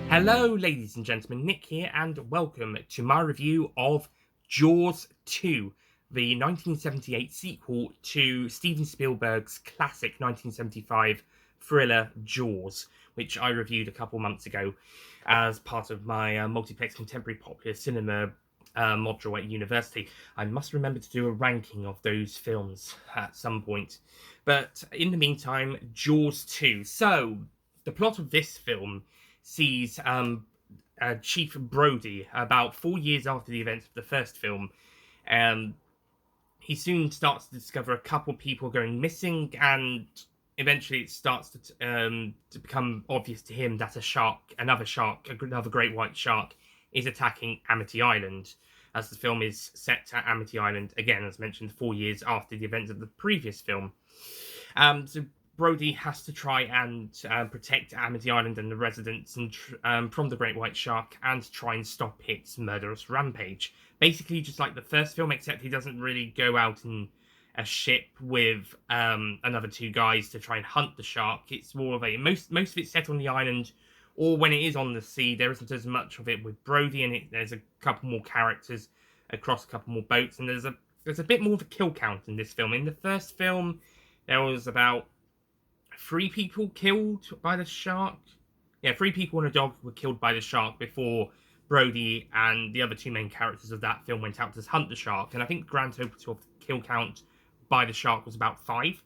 Hello, ladies and gentlemen, Nick here, and welcome to my review of Jaws 2, the 1978 sequel to Steven Spielberg's classic 1975 thriller Jaws, which I reviewed a couple months ago as part of my multiplex contemporary popular cinema module at university. I must remember to do a ranking of those films at some point. But in the meantime, Jaws 2. So, the plot of this film sees Chief Brody about 4 years after the events of the first film. Um, he soon starts to discover a couple people going missing, and eventually it starts to become obvious to him that another great white shark, is attacking Amity Island, as the film is set at Amity Island, again, as mentioned, 4 years after the events of the previous film. So Brody has to try and protect Amity Island and the residents from the great white shark, and try and stop its murderous rampage. Basically, just like the first film, except he doesn't really go out in a ship with another two guys to try and hunt the shark. It's more of a most of it's set on the island, or when it is on the sea, there isn't as much of it with Brody, and there's a couple more characters across a couple more boats, and there's a bit more of a kill count in this film. In the first film, there was about 3 people killed by the shark. Yeah, 3 people and a dog were killed by the shark before Brody and the other 2 main characters of that film went out to hunt the shark. And I think the grand total of kill count by the shark was about 5,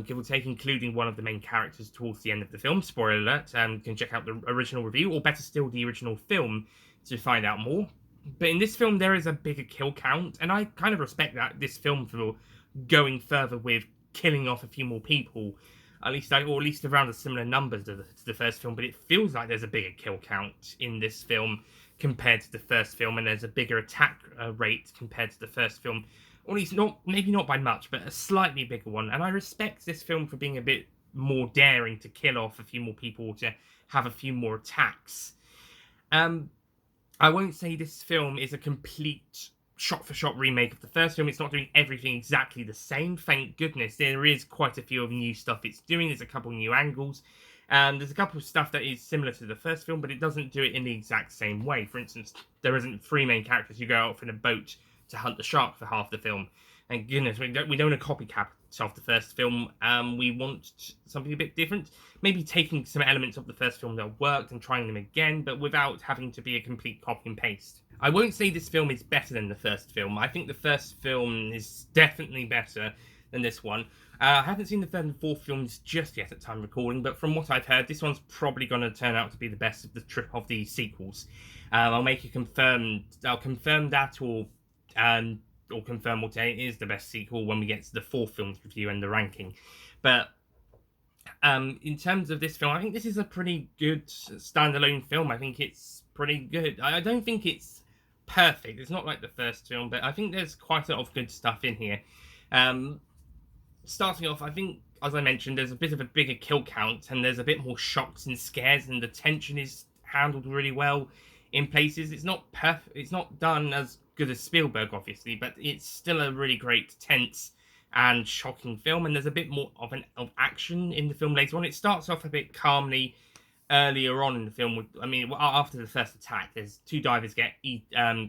give or take, including one of the main characters towards the end of the film. Spoiler alert, you can check out the original review, or better still, the original film, to find out more. But in this film, there is a bigger kill count, and I kind of respect that, this film, for going further with killing off a few more people, at least around a similar numbers to the first film. But it feels like there's a bigger kill count in this film compared to the first film, and there's a bigger attack rate compared to the first film, or at least maybe not by much, but a slightly bigger one. And I respect this film for being a bit more daring to kill off a few more people, to have a few more attacks. I won't say this film is a complete shot-for-shot remake of the first film. It's not doing everything exactly the same. Thank goodness. There is quite a few of new stuff it's doing. There's a couple new angles. There's a couple of stuff that is similar to the first film, but it doesn't do it in the exact same way. For instance, there isn't 3 main characters who go off in a boat to hunt the shark for half the film. Thank goodness, we don't want a copycat of the first film. We want something a bit different. Maybe taking some elements of the first film that worked and trying them again, but without having to be a complete copy and paste. I won't say this film is better than the first film. I think the first film is definitely better than this one. I haven't seen the third and fourth films just yet at time recording, but from what I've heard, this one's probably going to turn out to be the best of the sequels. I'll confirm that, or confirm what it is the best sequel when we get to the fourth film's review and the ranking. But in terms of this film, I think this is a pretty good standalone film. I think it's pretty good. I don't think it's perfect. It's not like the first film, but I think there's quite a lot of good stuff in here. Starting off, I think, as I mentioned, there's a bit of a bigger kill count, and there's a bit more shocks and scares, and the tension is handled really well in places. It's not perfect. It's not done as good as Spielberg, obviously, but it's still a really great, tense and shocking film. And there's a bit more of action in the film later on. It starts off a bit calmly earlier on in the film. After the first attack, there's 2 divers get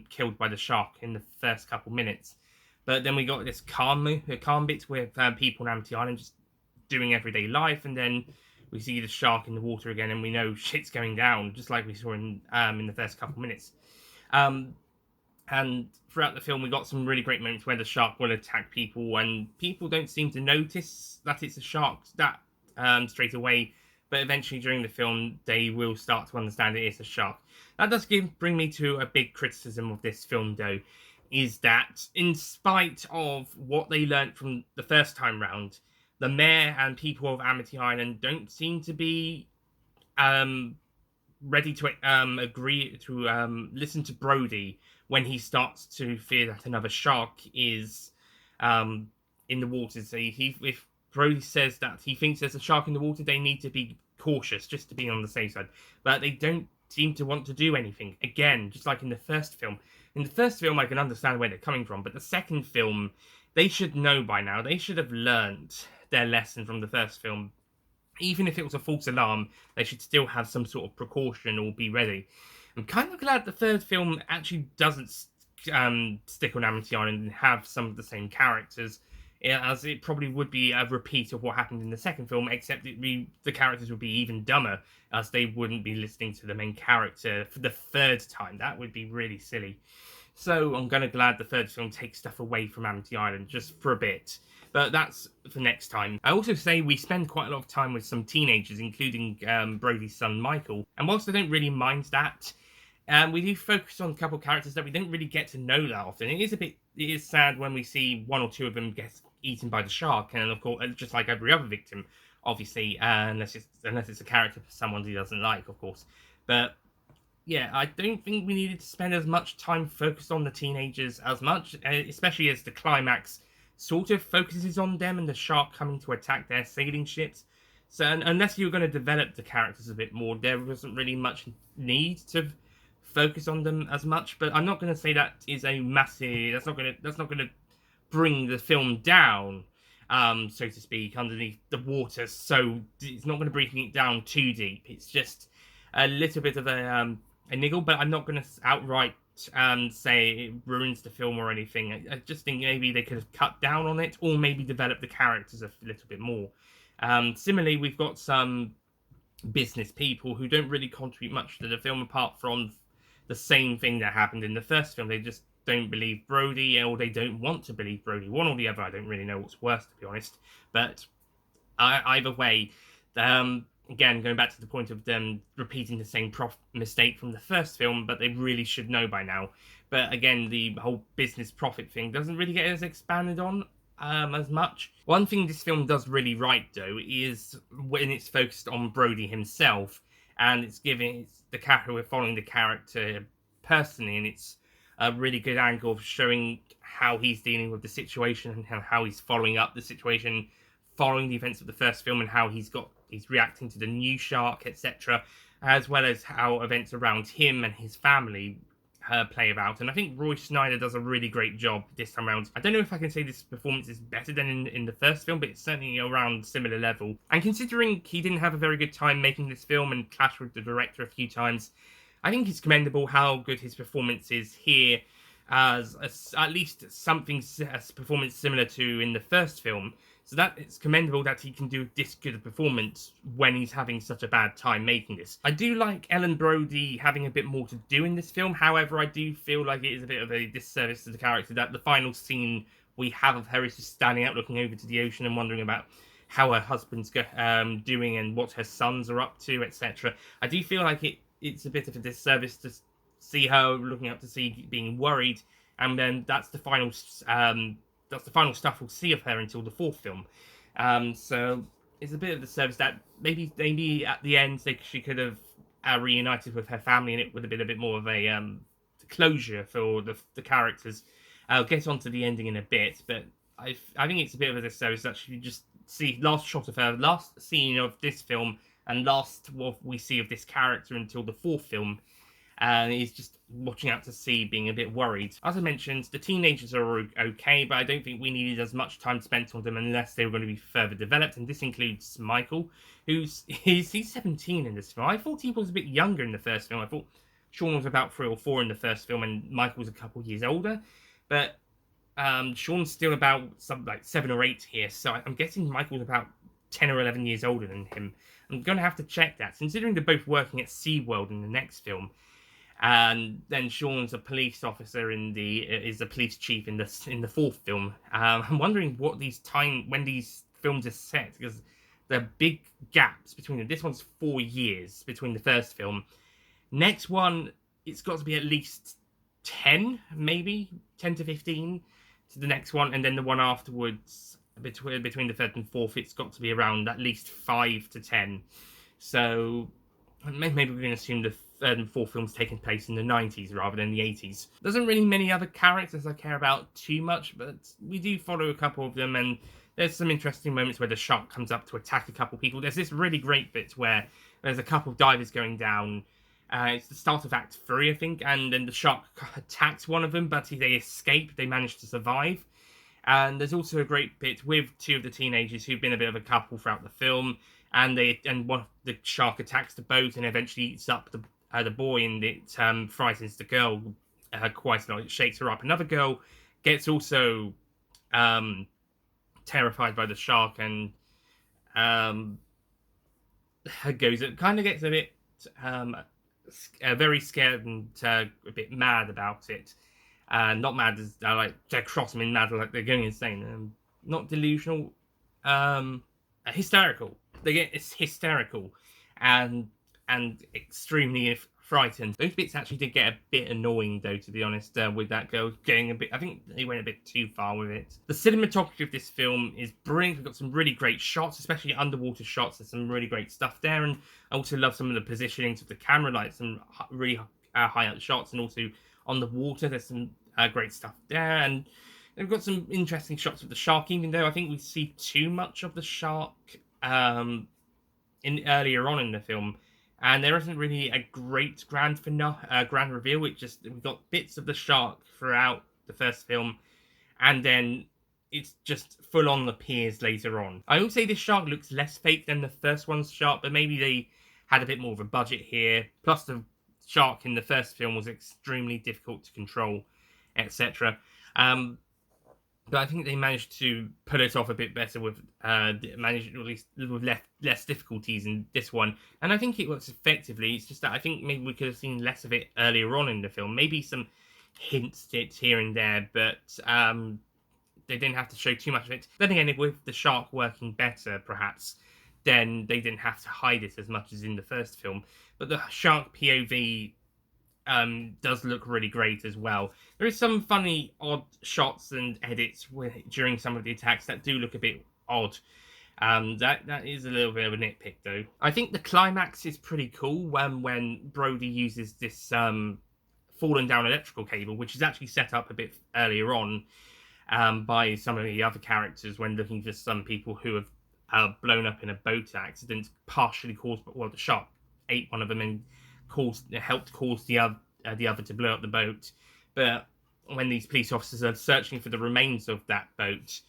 killed by the shark in the first couple minutes. But then we got this calm bit with people on Amity Island just doing everyday life, and then we see the shark in the water again, and we know shit's going down, just like we saw in the first couple minutes. And throughout the film, we got some really great moments where the shark will attack people, and people don't seem to notice that it's a shark straight away. But eventually, during the film, they will start to understand it is a shark. That does bring me to a big criticism of this film, though, is that in spite of what they learnt from the first time round, the mayor and people of Amity Island don't seem to be ready to agree to listen to Brody when he starts to fear that another shark is in the water. So if Brody says that he thinks there's a shark in the water, they need to be cautious, just to be on the safe side. But they don't seem to want to do anything. Again, just like in the first film. In the first film, I can understand where they're coming from, but the second film, they should know by now. They should have learned their lesson from the first film. even if it was a false alarm, they should still have some sort of precaution or be ready. I'm kind of glad the third film actually doesn't stick on Amity Island and have some of the same characters, as it probably would be a repeat of what happened in the second film, except the characters would be even dumber, as they wouldn't be listening to the main character for the third time. That would be really silly. So I'm kind of glad the third film takes stuff away from Amity Island just for a bit. But that's for next time. I also say we spend quite a lot of time with some teenagers, including Brody's son Michael. And whilst I don't really mind that, we do focus on a couple of characters that we don't really get to know that often. It is sad when we see one or two of them get eaten by the shark, and of course, just like every other victim, obviously, unless it's a character for someone he doesn't like, of course. But yeah, I don't think we needed to spend as much time focused on the teenagers as much, especially as the climax sort of focuses on them and the shark coming to attack their sailing ships. So unless you were going to develop the characters a bit more, there wasn't really much need to focus on them as much. But I'm not going to say that is a massive. That's not going to bring the film down, so to speak, underneath the water. So it's not going to bring it down too deep. It's just a little bit of a niggle, but I'm not going to outright say it ruins the film or anything. I just think maybe they could have cut down on it, or maybe developed the characters a little bit more. Similarly, we've got some business people who don't really contribute much to the film apart from the same thing that happened in the first film. They just don't believe Brody, or they don't want to believe Brody. One or the other. I don't really know what's worse, to be honest. But either way, again, going back to the point of them repeating the same mistake from the first film, but they really should know by now. But again, the whole business profit thing doesn't really get as expanded on as much. One thing this film does really right, though, is when it's focused on Brody himself, and it's the character, we're following the character personally, and it's a really good angle of showing how he's dealing with the situation and how he's following up the situation following the events of the first film, and how he's reacting to the new shark, etc., as well as how events around him and his family play about. And I think Roy Schneider does a really great job this time around. I don't know if I can say this performance is better than in the first film, but it's certainly around similar level. And considering he didn't have a very good time making this film and clashed with the director a few times, I think it's commendable how good his performance is here, as at least a performance similar to in the first film. So that it's commendable that he can do this good a performance when he's having such a bad time making this. I do like Ellen Brody having a bit more to do in this film. However, I do feel like it is a bit of a disservice to the character that the final scene we have of her is just standing out looking over to the ocean and wondering about how her husband's doing and what her sons are up to, etc. I do feel like it's a bit of a disservice to see her looking up to sea, being worried, and then that's the final stuff we'll see of her until the fourth film. So it's a bit of a service that maybe at the end she could have reunited with her family, and it would have been a bit more of a closure for the characters. I'll get onto the ending in a bit, but I think it's a bit of a disservice that she just see last shot of her, last scene of this film, and last what we see of this character until the fourth film. And he's just watching out to sea, being a bit worried. As I mentioned, the teenagers are okay, but I don't think we needed as much time spent on them unless they were going to be further developed. And this includes Michael, he's 17 in this film. I thought he was a bit younger in the first film. I thought Sean was about 3 or 4 in the first film, and Michael was a couple years older. But Sean's still about 7 or 8 here, so I'm guessing Michael's about 10 or 11 years older than him. I'm going to have to check that, considering they're both working at SeaWorld in the next film. And then Sean's a police officer is a police chief in the fourth film. I'm wondering when these films are set, because there are big gaps between them. This one's 4 years between the first film. Next one, it's got to be at least 10, maybe 10 to 15 to the next one, and then the one afterwards between the third and fourth, it's got to be around at least 5 to 10. So maybe we're going to assume the third and fourth films taking place in the 90s rather than the 80s. There isn't really many other characters I care about too much, but we do follow a couple of them, and there's some interesting moments where the shark comes up to attack a couple of people. There's this really great bit where there's a couple of divers going down. It's the start of Act 3, I think, and then the shark attacks one of them, but they escape. They manage to survive. And there's also a great bit with two of the teenagers who've been a bit of a couple throughout the film, and the shark attacks the boat and eventually eats up the boy, and it frightens the girl quite a lot. It shakes her up. Another girl gets also um, terrified by the shark and um, gets a bit very scared and a bit mad about it. Not mad as like Jack Crossman mad, like they're going insane. Not delusional, hysterical. They get it's hysterical, and extremely frightened. Those bits actually did get a bit annoying, though, to be honest. With that girl getting a bit, I think they went a bit too far with it. The cinematography of this film is brilliant. We've got some really great shots, especially underwater shots. There's some really great stuff there, and I also love some of the positionings of the camera, like some really high up shots, and also on the water. There's some great stuff there, and they've got some interesting shots of the shark, even though I think we see too much of the shark in earlier on in the film, and there isn't really a great grand reveal. We've got bits of the shark throughout the first film, and then it's just full on appears later on. I will say this shark looks less fake than the first one's shark, but maybe they had a bit more of a budget here. Plus, the shark in the first film was extremely difficult to control, etc. But I think they managed to pull it off a bit better with managed at least with less difficulties in this one, and I think it works effectively. It's just that I think maybe we could have seen less of it earlier on in the film, maybe some hints to it here and there, but they didn't have to show too much of it. Then again, with the shark working better, perhaps, then they didn't have to hide it as much as in the first film. But the shark POV does look really great as well. There is some funny, odd shots and edits during some of the attacks that do look a bit odd. That is a little bit of a nitpick, though. I think the climax is pretty cool when Brody uses this fallen down electrical cable, which is actually set up a bit earlier on by some of the other characters when looking for some people who have blown up in a boat accident, partially caused by, well, the shark ate one of them and helped cause the other to blow up the boat. But when these police officers are searching for the remains of that boat,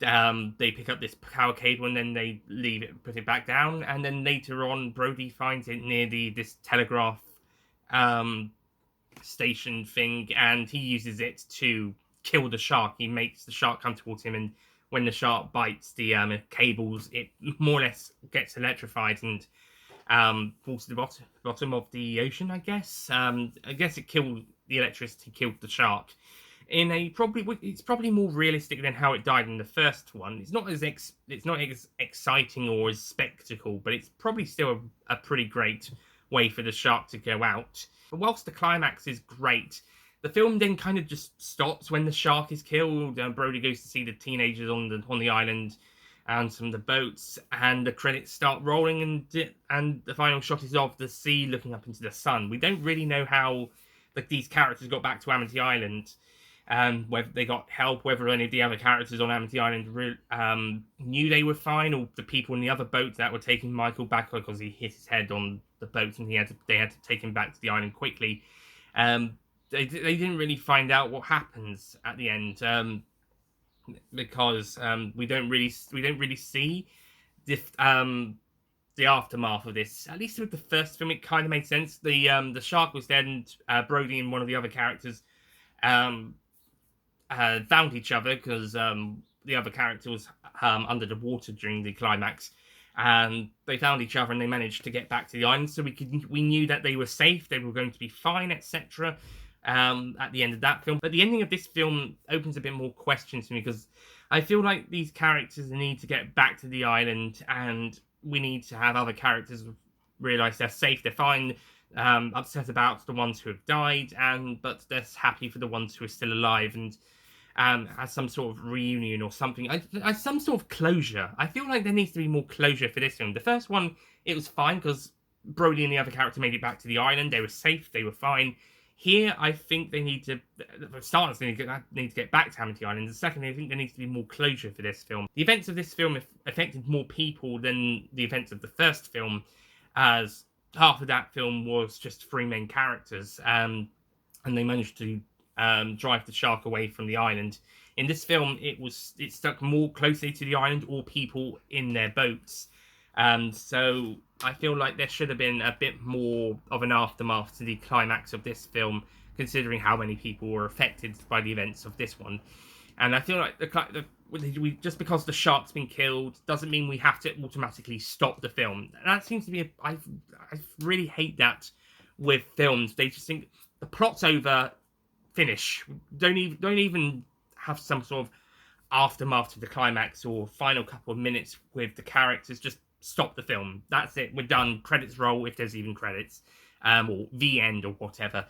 they pick up this power cable and then they leave it, put it back down, and then later on Brody finds it near this telegraph station thing, and he uses it to kill the shark. He makes the shark come towards him, and when the shark bites the cables, it more or less gets electrified and falls to the bottom of the ocean, I guess. I guess the electricity killed the shark. It's probably more realistic than how it died in the first one. It's not as exciting or as spectacle, but it's probably still a pretty great way for the shark to go out. But whilst the climax is great, the film then kind of just stops when the shark is killed. Brody goes to see the teenagers on the island and some of the boats, and the credits start rolling, and the final shot is of the sea looking up into the sun. We don't really know how these characters got back to Amity Island, whether they got help, whether any of the other characters on Amity Island knew they were fine, or the people in the other boat that were taking Michael back because he hit his head on the boat and they had to take him back to the island quickly. They didn't really find out what happens at the end. Because we don't really see the aftermath of this. At least with the first film, it kind of made sense. The shark was dead, and Brody and one of the other characters found each other because the other character was under the water during the climax, and they found each other and they managed to get back to the island. So we knew that they were safe, they were going to be fine, etc. At the end of that film. But the ending of this film opens a bit more questions to me, because I feel like these characters need to get back to the island, and we need to have other characters realise they're safe, they're fine, upset about the ones who have died, but they're happy for the ones who are still alive, and as some sort of reunion or something, as some sort of closure. I feel like there needs to be more closure for this film. The first one, it was fine because Brody and the other character made it back to the island, they were safe, they were fine. Here, I think they need to, for starters, they need to get back to Amity Island. And secondly, I think there needs to be more closure for this film. The events of this film affected more people than the events of the first film, as half of that film was just three main characters, and they managed to drive the shark away from the island In this film, it stuck more closely to the island or people in their boats. So I feel like there should have been a bit more of an aftermath to the climax of this film, considering how many people were affected by the events of this one. And I feel like just because the shark's been killed doesn't mean we have to automatically stop the film. And that seems to be I really hate that with films. They just think the plot's over, finish. Don't even have some sort of aftermath to the climax or final couple of minutes with the characters. Just stop the film. That's it. We're done. Credits roll if there's even credits, or the end or whatever.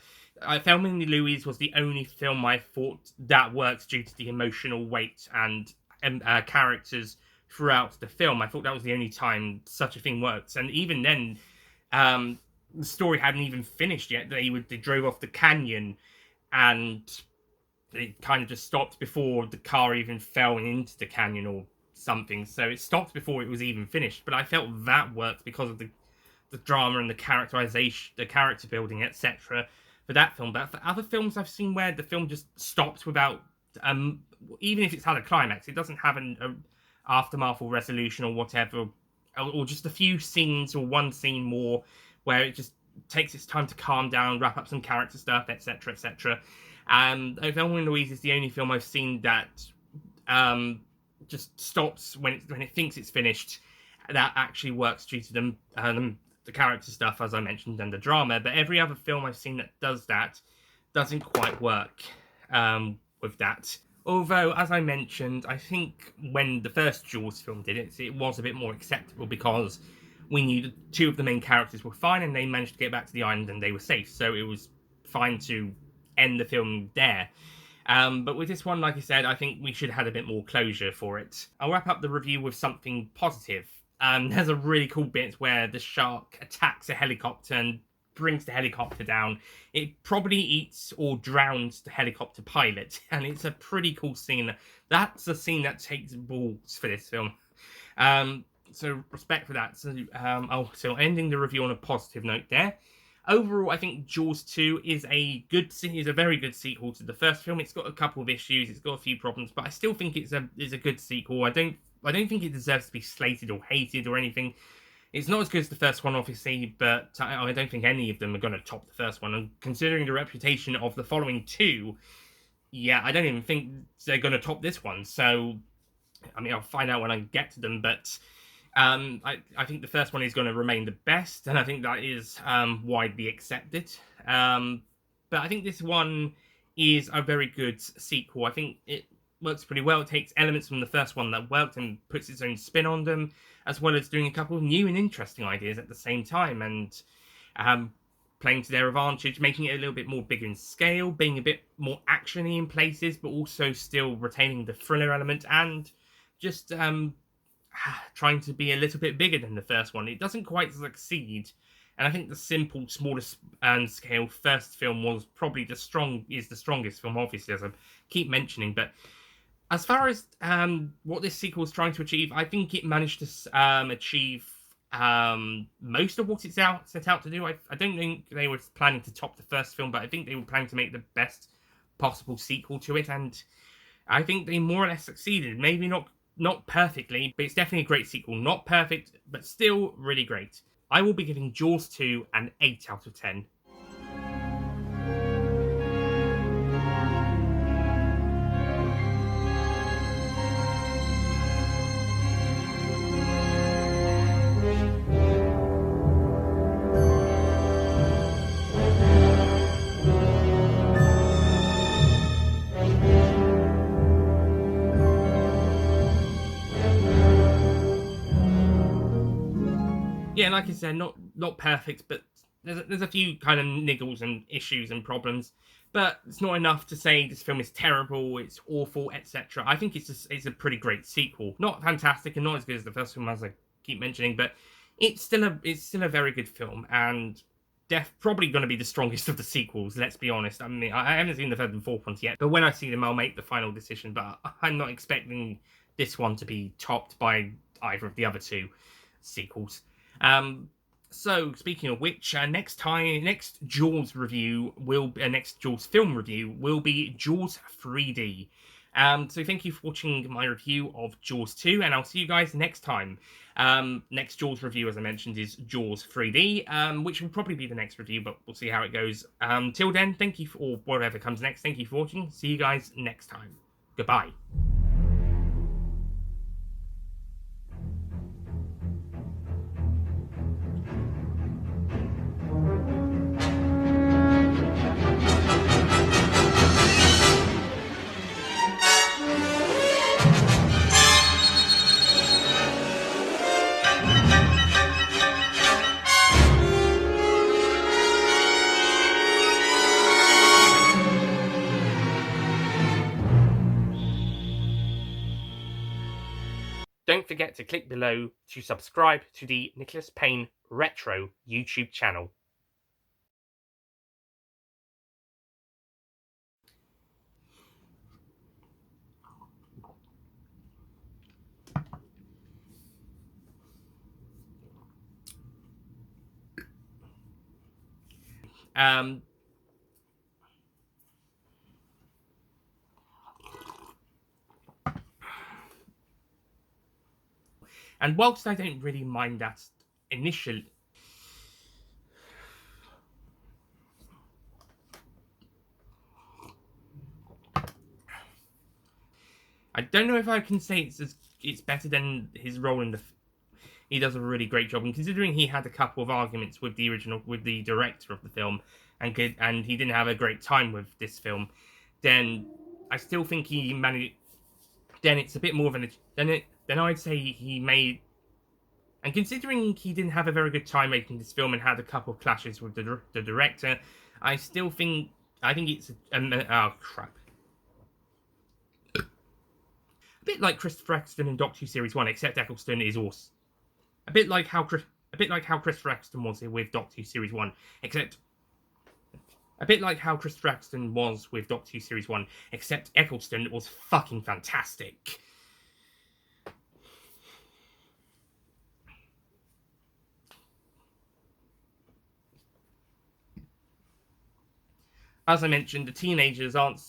Thelma and Louise was the only film I thought that works due to the emotional weight and characters throughout the film. I thought that was the only time such a thing works. And even then, the story hadn't even finished yet. They drove off the canyon, and it kind of just stopped before the car even fell into the canyon or something. So it stopped before it was even finished. But I felt that worked because of the drama and the characterization, the character building, etc. for that film. But for other films I've seen where the film just stops without, even if it's had a climax, it doesn't have an aftermath or resolution or whatever, or just a few scenes or one scene more where it just takes its time to calm down, wrap up some character stuff, etc., etc. And Thelma and Louise is the only film I've seen that just stops when it thinks it's finished. That actually works due to the character stuff, as I mentioned, and the drama. But every other film I've seen that does that doesn't quite work with that. Although, as I mentioned, I think when the first Jaws film did it, it was a bit more acceptable because we knew two of the main characters were fine and they managed to get back to the island and they were safe. So it was fine to end the film there. But with this one, like I said, I think we should have had a bit more closure for it. I'll wrap up the review with something positive. There's a really cool bit where the shark attacks a helicopter and brings the helicopter down. It probably eats or drowns the helicopter pilot, and it's a pretty cool scene. That's a scene that takes balls for this film. So respect for that. So ending the review on a positive note there. Overall, I think Jaws 2 is a very good sequel to the first film. It's got a couple of issues, it's got a few problems, but I still think it's a good sequel. I don't think it deserves to be slated or hated or anything. It's not as good as the first one, obviously, but I don't think any of them are going to top the first one. And considering the reputation of the following two, yeah, I don't even think they're going to top this one. So, I mean, I'll find out when I get to them, but I think the first one is going to remain the best, and I think that is widely accepted. But I think this one is a very good sequel. I think it works pretty well. It takes elements from the first one that worked and puts its own spin on them, as well as doing a couple of new and interesting ideas at the same time, and playing to their advantage, making it a little bit more bigger in scale, being a bit more actiony in places, but also still retaining the thriller element, and just trying to be a little bit bigger than the first one. It doesn't quite succeed, and I think the simple, smaller scale first film was probably the strongest film, obviously, as I keep mentioning. But as far as what this sequel is trying to achieve, I think it managed to achieve most of what it's set out to do. I don't think they were planning to top the first film, but I think they were planning to make the best possible sequel to it, and I think they more or less succeeded. Maybe not perfectly, but it's definitely a great sequel. Not perfect, but still really great. I will be giving Jaws 2 an 8 out of 10. Yeah, like I said, not perfect, but there's a few kind of niggles and issues and problems, but it's not enough to say this film is terrible, it's awful, etc. I think it's a pretty great sequel. Not fantastic and not as good as the first film, as I keep mentioning, but it's still a very good film, and probably going to be the strongest of the sequels. Let's be honest. I mean, I haven't seen the third and fourth ones yet, but when I see them, I'll make the final decision. But I'm not expecting this one to be topped by either of the other two sequels. So speaking of which, next Jaws film review will be Jaws 3D. So thank you for watching my review of Jaws 2, and I'll see you guys next time. Next Jaws review, as I mentioned, is Jaws 3D, which will probably be the next review, but we'll see how it goes. Till then, thank you or whatever comes next. Thank you for watching. See you guys next time. Goodbye. Don't forget to click below to subscribe to the Nicholas Payne Retro YouTube channel. And whilst I don't really mind that initially, I don't know if I can say it's better than his role in the. He does a really great job, and considering he had a couple of arguments with the director of the film, and he didn't have a great time with this film, then I still think he managed. Then it's a bit more of an. Then I'd say he made. And considering he didn't have a very good time making this film and had a couple of clashes with the director, I still think it's oh crap. A bit like Christopher Eccleston in Doctor Who Series 1, except Eccleston is awesome. A bit like how Christopher Eccleston was with Doctor Who Series 1, except a bit like how Christopher Eccleston was with Doctor Who Series 1, except Eccleston was fucking fantastic. As I mentioned, the teenagers aren't.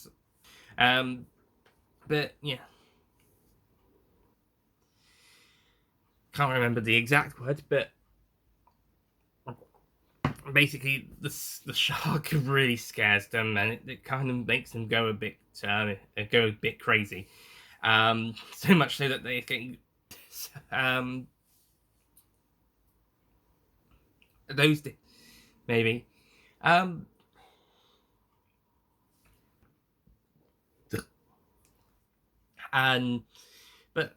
But yeah. Can't remember the exact words, but basically the shark really scares them, and it kind of makes them go a bit crazy. So much so that they think those maybe but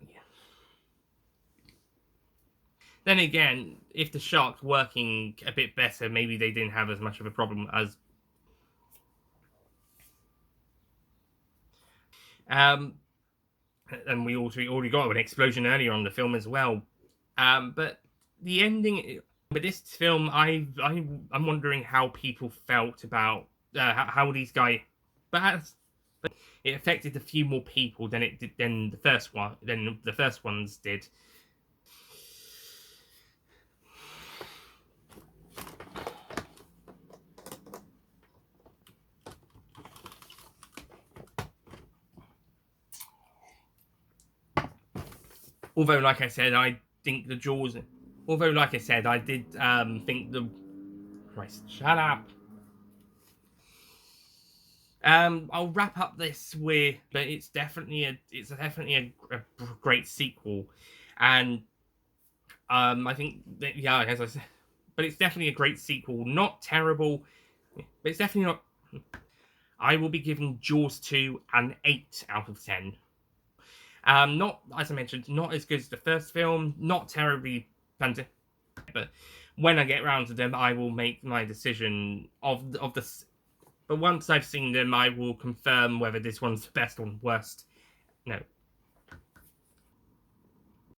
then again, if the shark's working a bit better, maybe they didn't have as much of a problem as. And we already got an explosion earlier on the film as well. But the ending. But this film, I'm wondering how people felt about how these guys. But it affected a few more people than it did than the first ones did. Although, like I said, I think the Jaws. Although, like I said, I did think the. Christ, shut up. I'll wrap up this with, but it's definitely a great sequel, and I think that, yeah, as I said, but it's definitely a great sequel. Not terrible, but it's definitely not. I will be giving Jaws 2 an 8 out of 10. Not, as I mentioned, not as good as the first film, not terribly fantastic, but when I get around to them, I will make my decision of the. But once I've seen them, I will confirm whether this one's the best or worst. No,